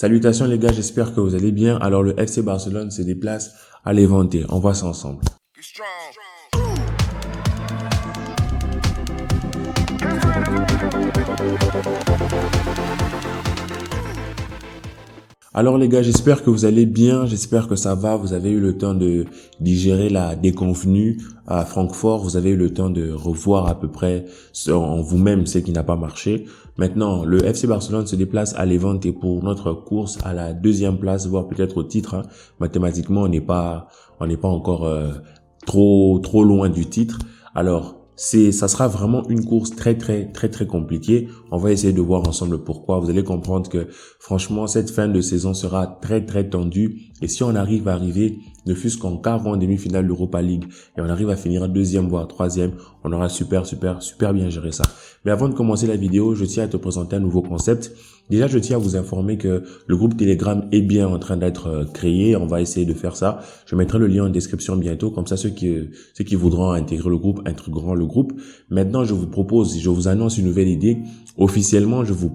Salutations les gars, j'espère que vous allez bien. Alors le FC Barcelone se déplace à Levante. On voit ça ensemble. Alors les gars, j'espère que vous allez bien, j'espère que ça va, vous avez eu le temps de digérer la déconvenue à Francfort, vous avez eu le temps de revoir à peu près en vous-même ce qui n'a pas marché. Maintenant, le FC Barcelone se déplace à Levante pour notre course à la deuxième place, voire peut-être au titre. Mathématiquement, on n'est pas encore trop loin du titre. Alors, ça sera vraiment une course très compliquée. On va essayer de voir ensemble pourquoi. Vous allez comprendre que franchement, cette fin de saison sera très tendue. Et si on arrive à arriver, ne fût-ce qu'en quart ou en demi-finale de l'Europa League, et on arrive à finir deuxième voire troisième, on aura super bien géré ça. Mais avant de commencer la vidéo, je tiens à te présenter un nouveau concept. Déjà, je tiens à vous informer que le groupe Telegram est bien en train d'être créé. On va essayer de faire ça. Je mettrai le lien en description bientôt. Comme ça, ceux qui voudront intégrer le groupe intégreront le groupe. Maintenant, je vous annonce une nouvelle idée. Officiellement, je vous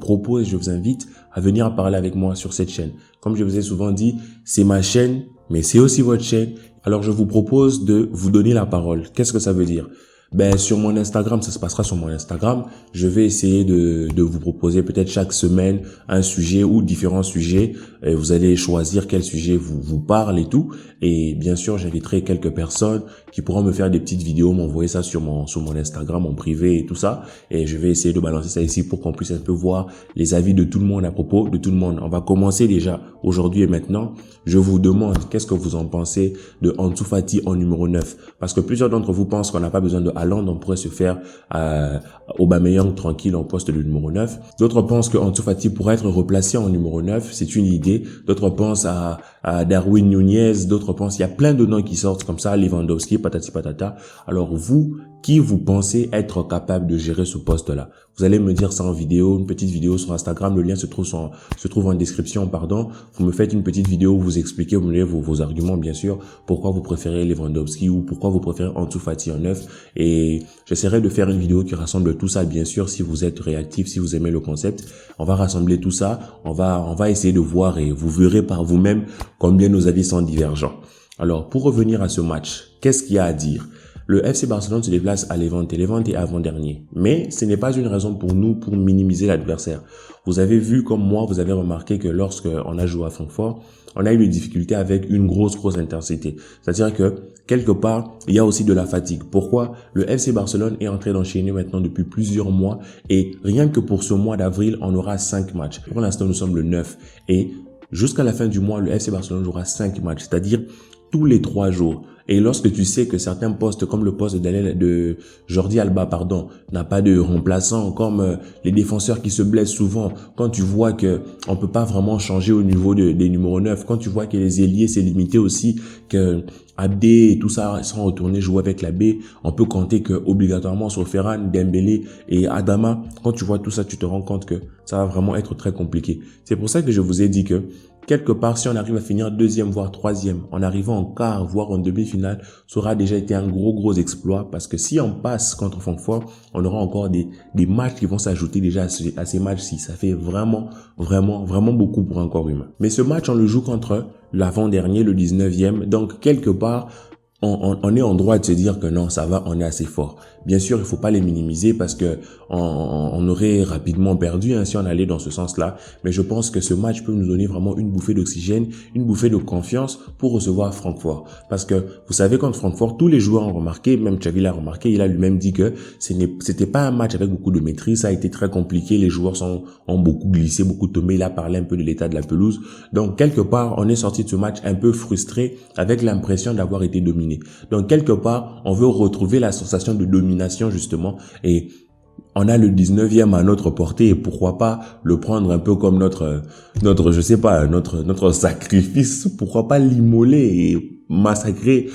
invite à venir parler avec moi sur cette chaîne. Comme je vous ai souvent dit, c'est ma chaîne, mais c'est aussi votre chaîne. Alors, je vous propose de vous donner la parole. Qu'est-ce que ça veut dire? Sur mon Instagram, ça se passera sur mon Instagram. Je vais essayer de vous proposer peut-être chaque semaine un sujet ou différents sujets. Et vous allez choisir quel sujet vous parle et tout. Et bien sûr, j'inviterai quelques personnes qui pourront me faire des petites vidéos, m'envoyer ça sur mon Instagram en privé et tout ça. Et je vais essayer de balancer ça ici pour qu'on puisse un peu voir les avis de tout le monde à propos de tout le monde. On va commencer déjà aujourd'hui et maintenant. Je vous demande qu'est-ce que vous en pensez de Ansu Fati en numéro 9. Parce que plusieurs d'entre vous pensent qu'on n'a pas besoin de Haaland, on pourrait se faire Aubameyang tranquille en poste de numéro 9. D'autres pensent que Ansu Fati pourrait être replacé en numéro 9, c'est une idée. D'autres pensent à Darwin Nunez, d'autres pensent, il y a plein de noms qui sortent comme ça, Lewandowski, patati patata. Alors vous, qui vous pensez être capable de gérer ce poste-là? Vous allez me dire ça en vidéo, une petite vidéo sur Instagram, le lien se trouve en description, pardon. Vous me faites une petite vidéo où vous expliquez, vous me donnez vos arguments bien sûr, pourquoi vous préférez Lewandowski ou pourquoi vous préférez Ansu Fati en 9. Et j'essaierai de faire une vidéo qui rassemble tout ça, bien sûr, si vous êtes réactif, si vous aimez le concept. On va rassembler tout ça, on va essayer de voir et vous verrez par vous-même combien nos avis sont divergents. Alors, pour revenir à ce match, qu'est-ce qu'il y a à dire? Le FC Barcelone se déplace à Levante. Levante est avant-dernier. Mais ce n'est pas une raison pour nous pour minimiser l'adversaire. Vous avez vu comme moi, vous avez remarqué que lorsque on a joué à Francfort, on a eu des difficultés avec une grosse intensité. C'est-à-dire que quelque part, il y a aussi de la fatigue. Pourquoi? Le FC Barcelone est en train d'enchaîner maintenant depuis plusieurs mois et rien que pour ce mois d'avril, on aura 5 matchs. Pour l'instant, nous sommes le 9 et jusqu'à la fin du mois, le FC Barcelone jouera 5 matchs, c'est-à-dire tous les 3 jours. Et lorsque tu sais que certains postes, comme le poste de Jordi Alba, n'a pas de remplaçant, comme les défenseurs qui se blessent souvent, quand tu vois que on peut pas vraiment changer au niveau des numéros 9, quand tu vois que les ailiers c'est limité aussi, que Abdé et tout ça sont retournés jouer avec la B, on peut compter que obligatoirement sur Ferran, Dembélé et Adama. Quand tu vois tout ça, tu te rends compte que ça va vraiment être très compliqué. C'est pour ça que je vous ai dit que quelque part, si on arrive à finir deuxième voire troisième, en arrivant en quart voire en demi-finale, ça aura déjà été un gros exploit parce que si on passe contre Francfort, on aura encore des matchs qui vont s'ajouter déjà à ces matchs-ci. Ça fait vraiment beaucoup pour un corps humain. Mais ce match, on le joue contre l'avant-dernier, le 19e. Donc, quelque part, on est en droit de se dire que non, ça va, on est assez fort. Bien sûr, il faut pas les minimiser parce que on aurait rapidement perdu si on allait dans ce sens-là. Mais je pense que ce match peut nous donner vraiment une bouffée d'oxygène, une bouffée de confiance pour recevoir Francfort. Parce que vous savez, contre Francfort, tous les joueurs ont remarqué, même Xavi l'a remarqué, il a lui-même dit que c'était pas un match avec beaucoup de maîtrise, ça a été très compliqué, les joueurs ont beaucoup glissé, beaucoup tombé. Il a parlé un peu de l'état de la pelouse. Donc quelque part, on est sorti de ce match un peu frustré avec l'impression d'avoir été dominé. Donc quelque part, on veut retrouver la sensation de domination justement et on a le 19e à notre portée et pourquoi pas le prendre un peu comme notre sacrifice, pourquoi pas l'immoler et massacrer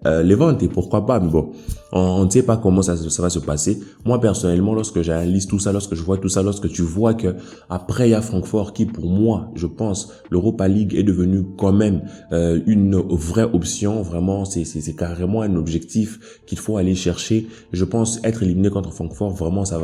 Levante et pourquoi pas, mais bon, on ne sait pas comment ça va se passer. Moi personnellement, lorsque j'analyse tout ça, lorsque je vois tout ça, lorsque tu vois que après il y a Francfort qui pour moi, je pense, l'Europa League est devenu quand même une vraie option, vraiment c'est carrément un objectif qu'il faut aller chercher. Je pense être éliminé contre Francfort, vraiment ça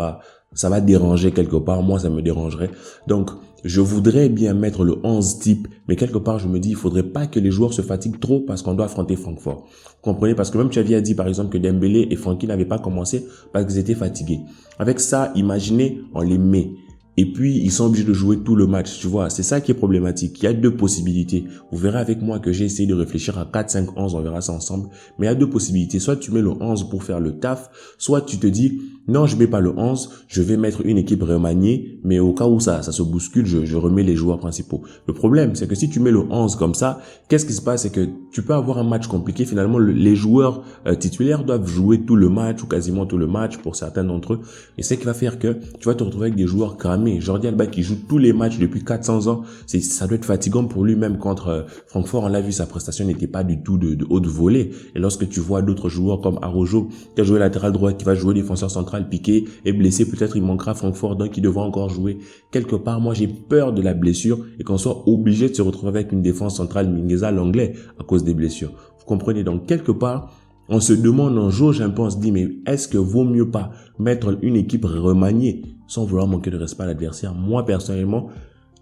va déranger quelque part, moi ça me dérangerait. Donc je voudrais bien mettre le 11 type, mais quelque part, je me dis, il faudrait pas que les joueurs se fatiguent trop parce qu'on doit affronter Francfort. Vous comprenez? Parce que même Xavi a dit, par exemple, que Dembélé et Frenkie n'avaient pas commencé parce qu'ils étaient fatigués. Avec ça, imaginez, on les met. Et puis, ils sont obligés de jouer tout le match, tu vois. C'est ça qui est problématique. Il y a deux possibilités. Vous verrez avec moi que j'ai essayé de réfléchir à 4, 5, 11, on verra ça ensemble. Mais il y a deux possibilités. Soit tu mets le 11 pour faire le taf, soit tu te dis, non, je mets pas le 11, je vais mettre une équipe remaniée, mais au cas où ça se bouscule, je remets les joueurs principaux. Le problème, c'est que si tu mets le 11 comme ça, qu'est-ce qui se passe? C'est que tu peux avoir un match compliqué. Finalement, les joueurs titulaires doivent jouer tout le match ou quasiment tout le match pour certains d'entre eux. Et c'est ce qui va faire que tu vas te retrouver avec des joueurs cramés. Jordi Alba qui joue tous les matchs depuis 400 ans, ça doit être fatigant pour lui même contre Francfort. On l'a vu, sa prestation n'était pas du tout de haute volée. Et lorsque tu vois d'autres joueurs comme Araujo qui a joué latéral droit, qui va jouer défenseur central, Piqué est blessé, peut-être il manquera Francfort, donc il devra encore jouer. Quelque part, moi j'ai peur de la blessure et qu'on soit obligé de se retrouver avec une défense centrale Mingueza l'anglais à cause des blessures. Vous comprenez? Donc quelque part, on se demande, on jauge un peu, on se dit, mais est-ce que vaut mieux pas mettre une équipe remaniée sans vouloir manquer de respect à l'adversaire? Moi, personnellement,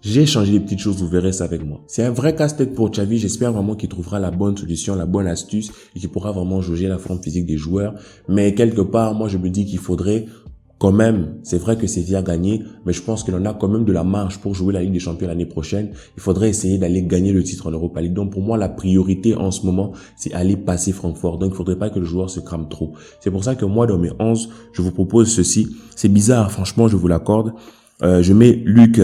j'ai changé des petites choses, vous verrez ça avec moi. C'est un vrai casse-tête pour Xavi, j'espère vraiment qu'il trouvera la bonne solution, la bonne astuce et qu'il pourra vraiment jauger la forme physique des joueurs. Mais quelque part, moi, je me dis qu'il faudrait quand même, c'est vrai que Séville a gagné, mais je pense qu'il en a quand même de la marge pour jouer la Ligue des Champions l'année prochaine. Il faudrait essayer d'aller gagner le titre en Europa League. Donc pour moi, la priorité en ce moment, c'est aller passer Francfort. Donc il faudrait pas que le joueur se crame trop. C'est pour ça que moi, dans mes 11, je vous propose ceci. C'est bizarre, franchement, je vous l'accorde. Je mets Luc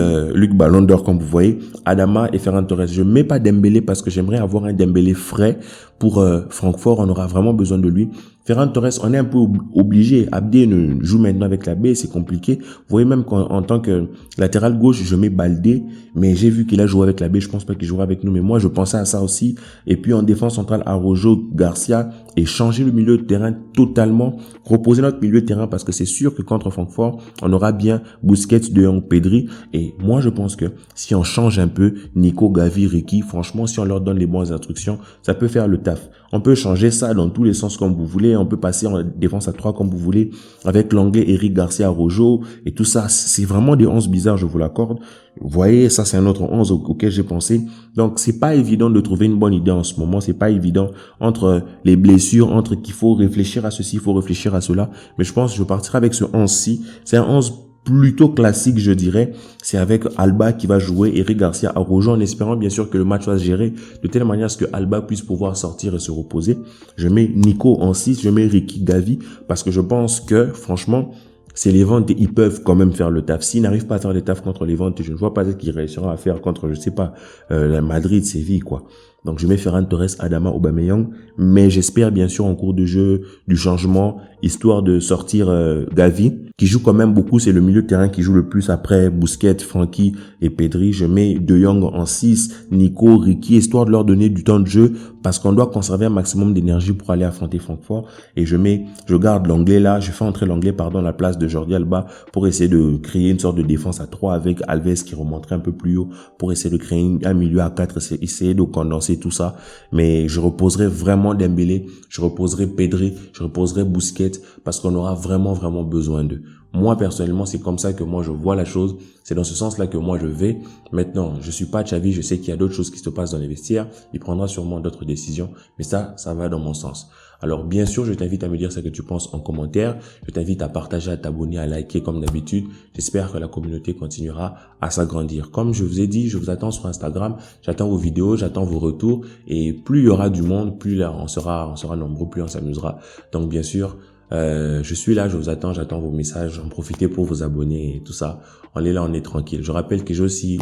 Ballon d'Or comme vous voyez, Adama et Ferran Torres. Je mets pas Dembélé parce que j'aimerais avoir un Dembélé frais pour Francfort. On aura vraiment besoin de lui. Ferran Torres, on est un peu obligé. Abdé ne joue maintenant avec la B, c'est compliqué. Vous voyez même qu'en tant que latéral gauche, je mets Baldé, mais j'ai vu qu'il a joué avec la B. Je pense pas qu'il jouera avec nous, mais moi je pensais à ça aussi. Et puis en défense centrale, Araujo, Garcia, et changer le milieu de terrain totalement, reposer notre milieu de terrain parce que c'est sûr que contre Francfort, on aura bien Busquets, De Jong, Pedri. Et moi je pense que si on change un peu Nico, Gavi, Ricky, franchement, si on leur donne les bonnes instructions, ça peut faire le taf. On peut changer ça dans tous les sens comme vous voulez. On peut passer en défense à 3 comme vous voulez avec l'anglais Eric Garcia Rojo et tout ça. C'est vraiment des 11 bizarres, je vous l'accorde. Vous voyez, ça c'est un autre 11 auquel j'ai pensé. Donc c'est pas évident de trouver une bonne idée en ce moment. C'est pas évident entre les blessures, entre qu'il faut réfléchir à ceci, il faut réfléchir à cela. Mais je pense que je partirai avec ce 11-ci. C'est un 11 plutôt classique, je dirais. C'est avec Alba qui va jouer, Eric Garcia Araujo, en espérant bien sûr que le match soit géré de telle manière à ce que Alba puisse pouvoir sortir et se reposer. Je mets Nico en 6, je mets Ricky, Gavi, parce que je pense que, franchement, c'est les Levante, ils peuvent quand même faire le taf. S'ils n'arrivent pas à faire le taf contre les Levante, je ne vois pas ce qu'ils réussiront à faire contre, je sais pas, la Madrid, Séville, quoi. Donc, je mets Ferran Torres, Adama, Aubameyang, mais j'espère bien sûr en cours de jeu du changement, histoire de sortir Gavi, qui joue quand même beaucoup, c'est le milieu de terrain qui joue le plus après Busquets, Frenkie et Pedri. Je mets De Jong en 6, Nico, Ricky, histoire de leur donner du temps de jeu, parce qu'on doit conserver un maximum d'énergie pour aller affronter Francfort. Et je garde l'anglais là, je fais entrer l'anglais, pardon, à la place de Jordi Alba, pour essayer de créer une sorte de défense à 3 avec Alves qui remonterait un peu plus haut, pour essayer de créer un milieu à 4, essayer de condenser tout ça. Mais je reposerai vraiment Dembélé, je reposerai Pedri, je reposerai Busquets, parce qu'on aura vraiment besoin d'eux. Moi, personnellement, c'est comme ça que moi je vois la chose. C'est dans ce sens-là que moi je vais. Maintenant, je suis pas Xavi, je sais qu'il y a d'autres choses qui se passent dans les vestiaires. Il prendra sûrement d'autres décisions, mais ça va dans mon sens. Alors, bien sûr, je t'invite à me dire ce que tu penses en commentaire. Je t'invite à partager, à t'abonner, à liker comme d'habitude. J'espère que la communauté continuera à s'agrandir. Comme je vous ai dit, je vous attends sur Instagram. J'attends vos vidéos, j'attends vos retours. Et plus il y aura du monde, plus là, on sera nombreux, plus on s'amusera. Donc, bien sûr, je suis là, je vous attends, j'attends vos messages, en profitez pour vous abonner et tout ça. On est là, on est tranquille. Je rappelle que j'ai aussi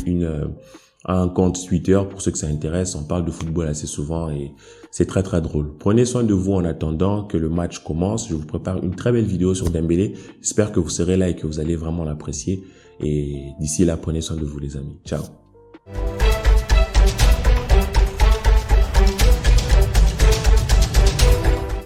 un compte Twitter pour ceux que ça intéresse. On parle de football assez souvent et c'est très drôle. Prenez soin de vous en attendant que le match commence. Je vous prépare une très belle vidéo sur Dembélé. J'espère que vous serez là et que vous allez vraiment l'apprécier. Et d'ici là, prenez soin de vous les amis. Ciao.